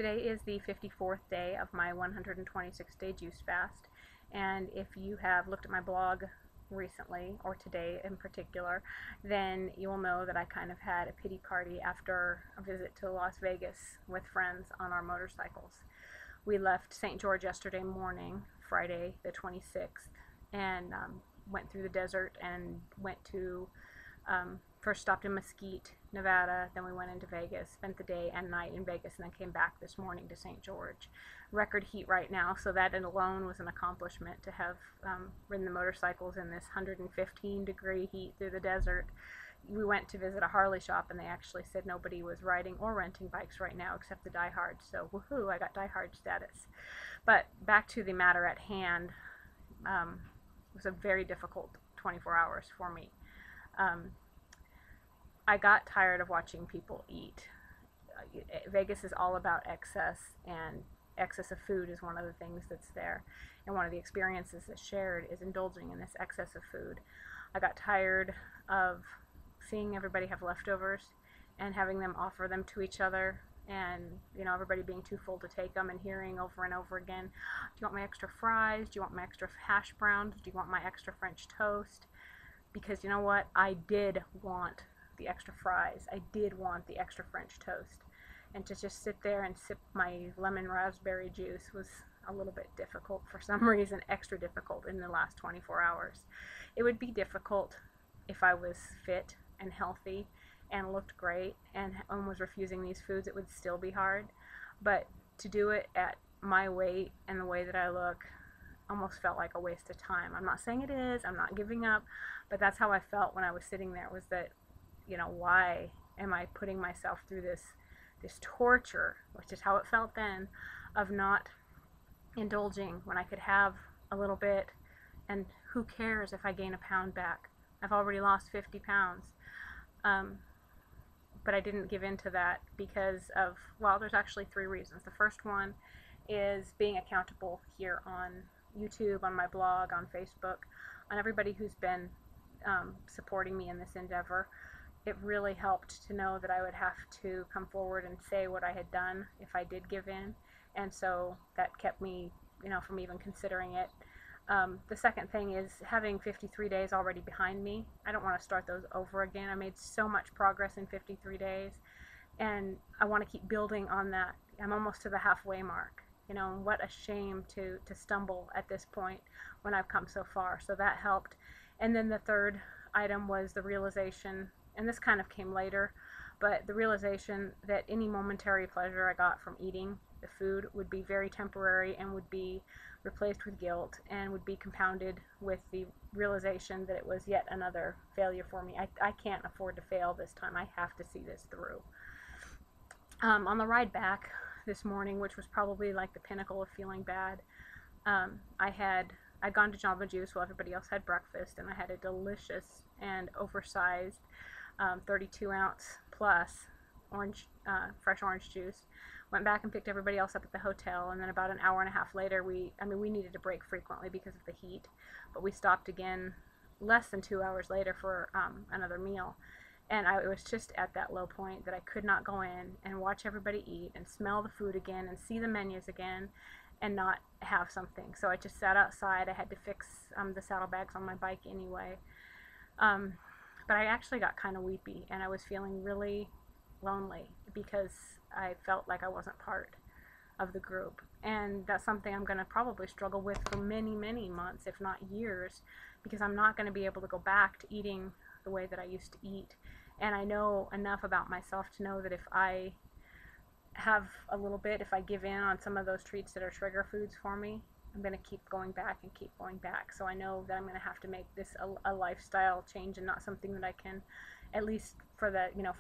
Today is the 54th day of my 126-day juice fast, and if you have looked at my blog recently, or today in particular, then you will know that I kind of had a pity party after a visit to Las Vegas with friends on our motorcycles. We left St. George yesterday morning, Friday the 26th, and went through the desert and went to first stopped in Mesquite, Nevada, then we went into Vegas, spent the day and night in Vegas, and then came back this morning to St. George. Record heat right now, so that alone was an accomplishment to have ridden the motorcycles in this 115-degree heat through the desert. We went to visit a Harley shop, and they actually said nobody was riding or renting bikes right now except the diehards, so woohoo, I got diehard status. But back to the matter at hand, it was a very difficult 24 hours for me. I got tired of watching people eat. Vegas is all about excess, and excess of food is one of the things that's there. And one of the experiences that's shared is indulging in this excess of food. I got tired of seeing everybody have leftovers and having them offer them to each other, and everybody being too full to take them, and hearing over and over again, do you want my extra fries? Do you want my extra hash browns? Do you want my extra French toast? Because you know what? I did want the extra fries. I did want the extra French toast. And to just sit there and sip my lemon raspberry juice was a little bit difficult for some reason, extra difficult in the last 24 hours. It would be difficult if I was fit and healthy and looked great and was refusing these foods. It would still be hard. But to do it at my weight and the way that I look almost felt like a waste of time. I'm not saying it is, I'm not giving up, but that's how I felt when I was sitting there, was that why am I putting myself through this torture, which is how it felt then, of not indulging when I could have a little bit, and who cares if I gain a pound back? I've already lost 50 pounds. But I didn't give in to that because of, well, there's actually 3 reasons. The first one is being accountable here on YouTube, on my blog, on Facebook, on everybody who's been supporting me in this endeavor. It really helped to know that I would have to come forward and say what I had done if I did give in, and so that kept me, from even considering it. The second thing is having 53 days already behind me. I don't want to start those over again. I made so much progress in 53 days, and I want to keep building on that. I'm almost to the halfway mark. What a shame to stumble at this point when I've come so far. So that helped. And then the third item was the realization, and this kind of came later, but the realization that any momentary pleasure I got from eating the food would be very temporary and would be replaced with guilt, and would be compounded with the realization that it was yet another failure for me. I can't afford to fail this time. I have to see this through. On the ride back this morning, which was probably like the pinnacle of feeling bad, I'd gone to Jamba Juice while everybody else had breakfast, and I had a delicious and oversized 32-ounce plus fresh orange juice. Went back and picked everybody else up at the hotel, and then about an hour and a half later, we needed to break frequently because of the heat, but we stopped again less than 2 hours later for another meal. And it was just at that low point that I could not go in and watch everybody eat and smell the food again and see the menus again and not have something. So I just sat outside. I had to fix the saddlebags on my bike anyway. But I actually got kind of weepy, and I was feeling really lonely because I felt like I wasn't part of the group. And that's something I'm going to probably struggle with for many, many months, if not years, because I'm not going to be able to go back to eating the way that I used to eat. And I know enough about myself to know that if I have a little bit, if I give in on some of those treats that are trigger foods for me, I'm going to keep going back and keep going back. So I know that I'm going to have to make this a lifestyle change, and not something that I can, at least for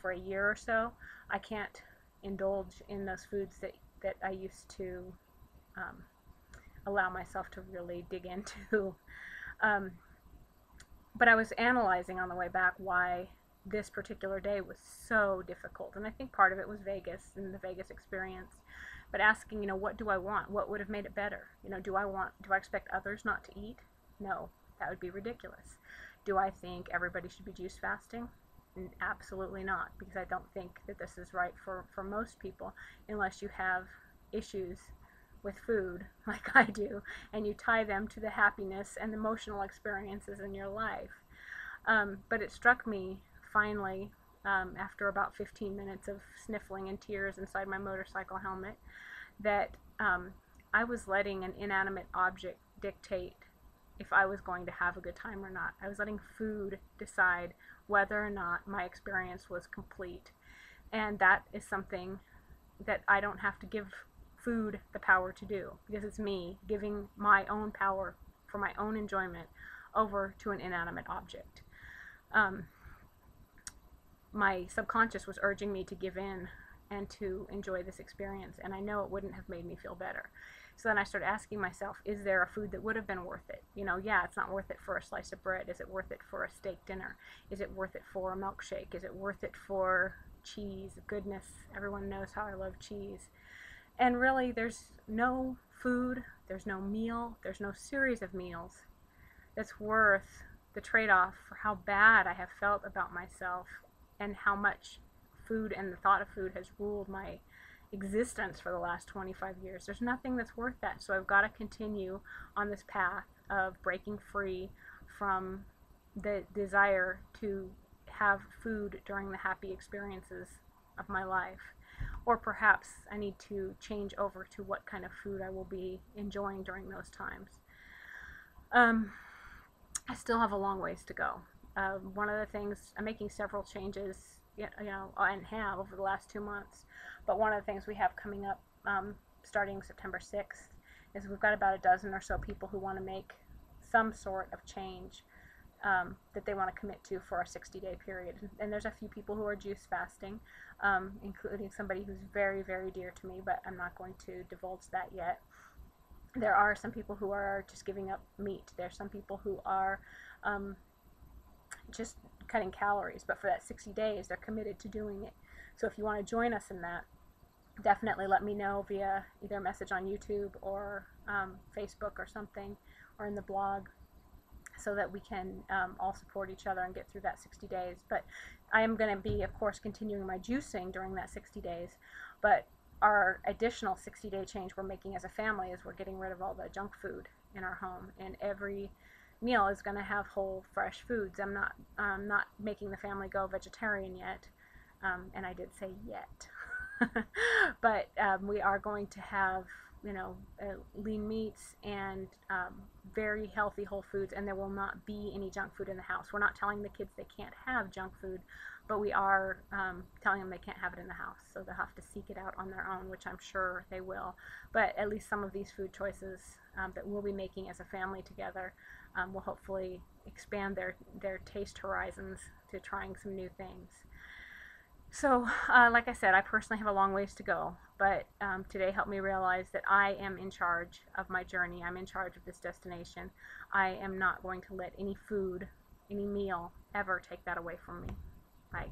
for a year or so, I can't indulge in those foods that I used to allow myself to really dig into. But I was analyzing on the way back why this particular day was so difficult, and I think part of it was Vegas and the Vegas experience, but asking, what do I want? What would have made it better? Do I expect others not to eat? No, that would be ridiculous. Do I think everybody should be juice fasting? Absolutely not, because I don't think that this is right for most people unless you have issues with food like I do, and you tie them to the happiness and emotional experiences in your life. But it struck me finally, after about 15 minutes of sniffling and tears inside my motorcycle helmet, that I was letting an inanimate object dictate if I was going to have a good time or not. I was letting food decide whether or not my experience was complete. And that is something that I don't have to give food the power to do, because it's me giving my own power for my own enjoyment over to an inanimate object. My subconscious was urging me to give in and to enjoy this experience, and I know it wouldn't have made me feel better. So then I started asking myself, is there a food that would have been worth it? You know, yeah, it's not worth it for a slice of bread. Is it worth it for a steak dinner? Is it worth it for a milkshake? Is it worth it for cheese? Goodness, everyone knows how I love cheese. And really, there's no food, there's no meal, there's no series of meals that's worth the trade-off for how bad I have felt about myself and how much food and the thought of food has ruled my existence for the last 25 years. There's nothing that's worth that. So I've got to continue on this path of breaking free from the desire to have food during the happy experiences of my life. Or perhaps I need to change over to what kind of food I will be enjoying during those times. I still have a long ways to go. One of the things, I'm making several changes, and have over the last 2 months. But one of the things we have coming up, starting September 6th, is we've got about a dozen or so people who want to make some sort of change that they want to commit to for a 60-day period. And there's a few people who are juice fasting, including somebody who's very, very dear to me, but I'm not going to divulge that yet. There are some people who are just giving up meat. There's some people who are just cutting calories, but for that 60 days they're committed to doing it. So if you want to join us in that, definitely let me know via either a message on YouTube or Facebook or something, or in the blog, so that we can all support each other and get through that 60 days. But I am going to be, of course, continuing my juicing during that 60 days, but our additional 60-day change we're making as a family is we're getting rid of all the junk food in our home, and every meal is going to have whole, fresh foods. I'm not making the family go vegetarian yet, and I did say yet, but we are going to have, lean meats and very healthy whole foods, and there will not be any junk food in the house. We're not telling the kids they can't have junk food, but we are telling them they can't have it in the house, so they'll have to seek it out on their own, which I'm sure they will. But at least some of these food choices that we'll be making as a family together will hopefully expand their taste horizons to trying some new things. So, like I said, I personally have a long ways to go, but today helped me realize that I am in charge of my journey. I'm in charge of this destination. I am not going to let any food, any meal, ever take that away from me. Bye.